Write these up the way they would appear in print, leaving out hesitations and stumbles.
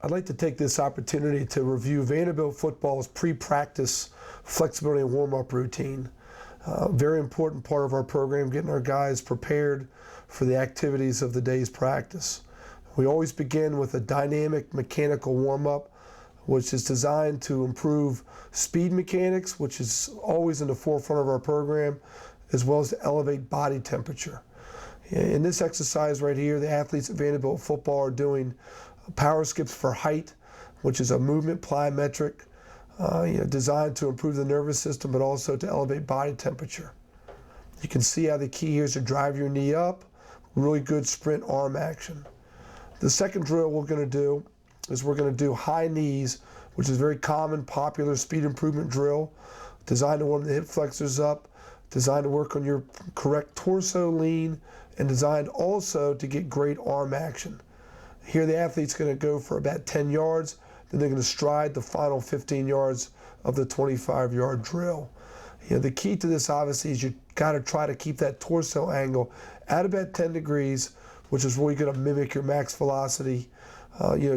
I'd like to take this opportunity to review Vanderbilt football's pre-practice flexibility and warm-up routine. Very important part of our program, getting our guys prepared for the activities of the day's practice. We always begin with a dynamic mechanical warm-up, which is designed to improve speed mechanics, which is always in the forefront of our program, as well as to elevate body temperature. In this exercise right here, the athletes at Vanderbilt football are doing power skips for height, which is a movement plyometric designed to improve the nervous system, but also to elevate body temperature. You can see how the key here is to drive your knee up, really good sprint arm action. The second drill we're going to do is we're going to do high knees, which is a very common, popular speed improvement drill, designed to warm the hip flexors up, designed to work on your correct torso lean, and designed also to get great arm action. Here the athlete's going to go for about 10 yards, then they're going to stride the final 15 yards of the 25-yard drill. The key to this obviously is you got to try to keep that torso angle at about 10 degrees, which is really going to mimic your max velocity,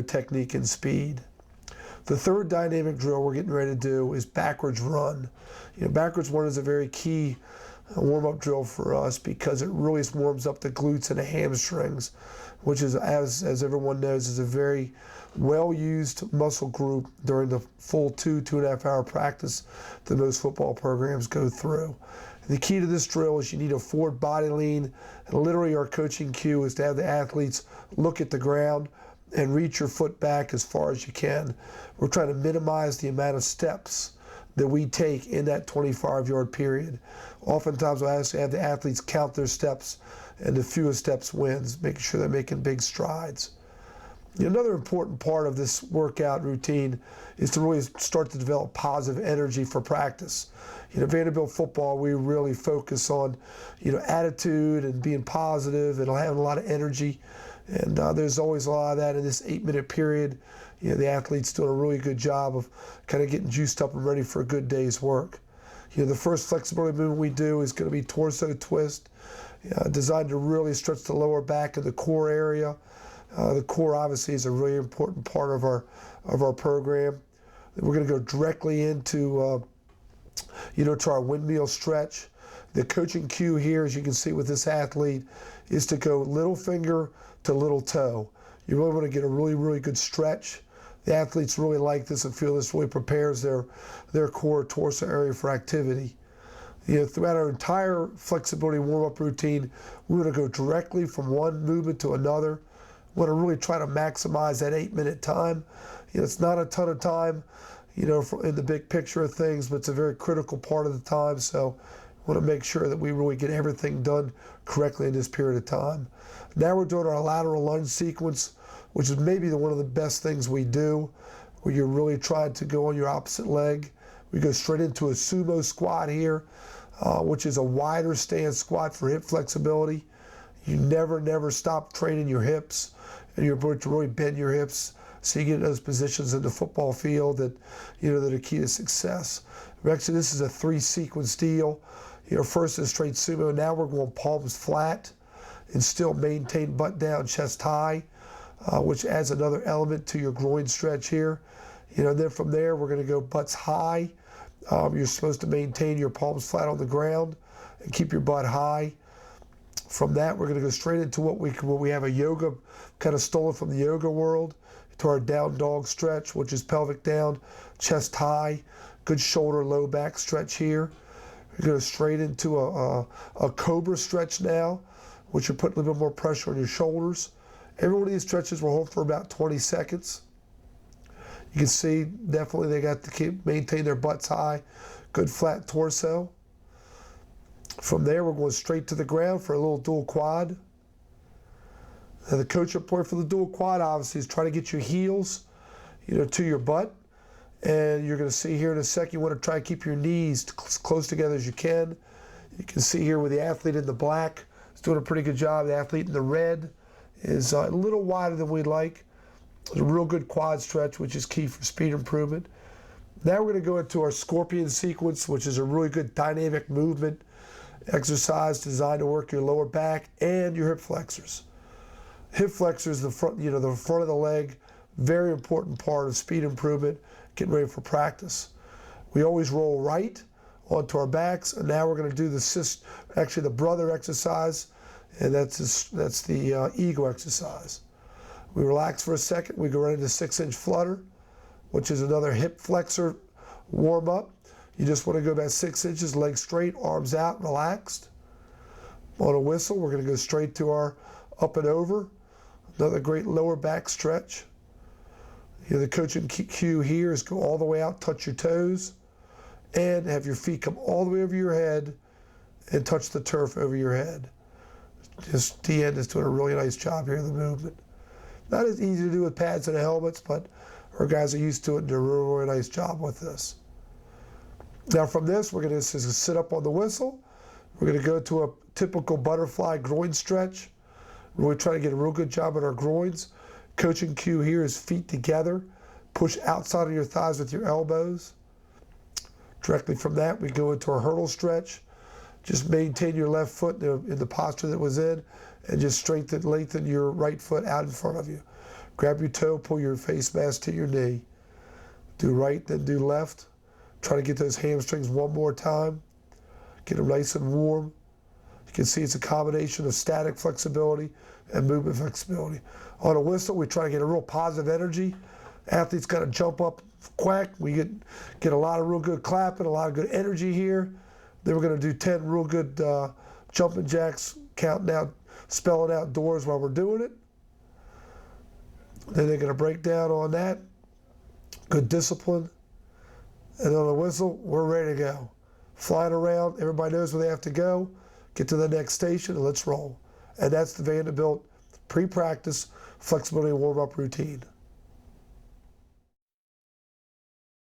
technique and speed. The third dynamic drill we're getting ready to do is backwards run. Backwards run is a very key warm-up drill for us because it really warms up the glutes and the hamstrings, which is, as everyone knows, is a very well-used muscle group during the full 2.5 hour practice that most football programs go through. The key to this drill is you need a forward body lean, and literally our coaching cue is to have the athletes look at the ground and reach your foot back as far as you can. We're trying to minimize the amount of steps that we take in that 25-yard period. Oftentimes we'll actually have the athletes count their steps, and the fewest steps wins, making sure they're making big strides. Another important part of this workout routine is to really start to develop positive energy for practice. Vanderbilt football, we really focus on, attitude and being positive and having a lot of energy. And there's always a lot of that in this 8-minute period. The athletes doing a really good job of kind of getting juiced up and ready for a good day's work. The first flexibility movement we do is going to be torso twist, designed to really stretch the lower back and the core area. The core obviously is a really important part of our program. We're going to go directly into to our windmill stretch. The coaching cue here, as you can see with this athlete, is to go little finger to little toe. You really want to get a really, really good stretch. The athletes really like this and feel this really prepares their core torso area for activity. Throughout our entire flexibility warm-up routine, we're going to go directly from one movement to another. We want to really try to maximize that 8-minute time. It's not a ton of time, in the big picture of things, but it's a very critical part of the time. So we want to make sure that we really get everything done correctly in this period of time. Now we're doing our lateral lunge sequence, which is maybe one of the best things we do, where you're really trying to go on your opposite leg. We go straight into a sumo squat here, which is a wider stance squat for hip flexibility. You never stop training your hips, and you're able to really bend your hips so you get in those positions in the football field that are key to success. Actually, this is a 3-sequence deal. First is straight sumo. Now we're going palms flat and still maintain butt down, chest high, which adds another element to your groin stretch here. Then from there we're going to go butts high. You're supposed to maintain your palms flat on the ground and keep your butt high. From that, we're going to go straight into what we have a yoga, kind of stolen from the yoga world, to our down dog stretch, which is pelvic down, chest high, good shoulder, low back stretch here. We're going to go straight into a cobra stretch now, which you're putting a little bit more pressure on your shoulders. Every one of these stretches will hold for about 20 seconds. You can see definitely they got to maintain their butts high, good flat torso. From there, we're going straight to the ground for a little dual quad. Now the coach-up point for the dual quad, obviously, is try to get your heels, to your butt. And you're going to see here in a second, you want to try to keep your knees close together as you can. You can see here where the athlete in the black is doing a pretty good job. The athlete in the red is a little wider than we'd like. It's a real good quad stretch, which is key for speed improvement. Now we're going to go into our scorpion sequence, which is a really good dynamic movement exercise designed to work your lower back and your hip flexors. Hip flexors, the front of the leg, very important part of speed improvement, getting ready for practice. We always roll right onto our backs, and now we're going to do the brother exercise, and that's the eagle exercise. We relax for a second, we go right into 6-inch flutter, which is another hip flexor warm up. You just want to go about 6 inches, legs straight, arms out, relaxed. On a whistle, we're going to go straight to our up and over. Another great lower back stretch. The coaching cue here is go all the way out, touch your toes, and have your feet come all the way over your head and touch the turf over your head. Just Deanne is doing a really nice job here in the movement. Not as easy to do with pads and helmets, but our guys are used to it and do a really, really nice job with this. Now from this, we're going to sit up on the whistle. We're going to go to a typical butterfly groin stretch. Really try to get a real good job on our groins. Coaching cue here is feet together. Push outside of your thighs with your elbows. Directly from that, we go into our hurdle stretch. Just maintain your left foot in the posture that was in, and just lengthen your right foot out in front of you. Grab your toe, pull your face mask to your knee. Do right, then do left. Try to get those hamstrings one more time. Get them nice and warm. You can see it's a combination of static flexibility and movement flexibility. On a whistle, we try to get a real positive energy. Athletes got to jump up, quack. We get a lot of real good clapping, a lot of good energy here. Then we're going to do 10 real good jumping jacks, counting out, spelling out doors while we're doing it. Then they're going to break down on that. Good discipline. And on the whistle, we're ready to go. Flying around, everybody knows where they have to go. Get to the next station, and let's roll. And that's the Vanderbilt pre-practice flexibility warm-up routine.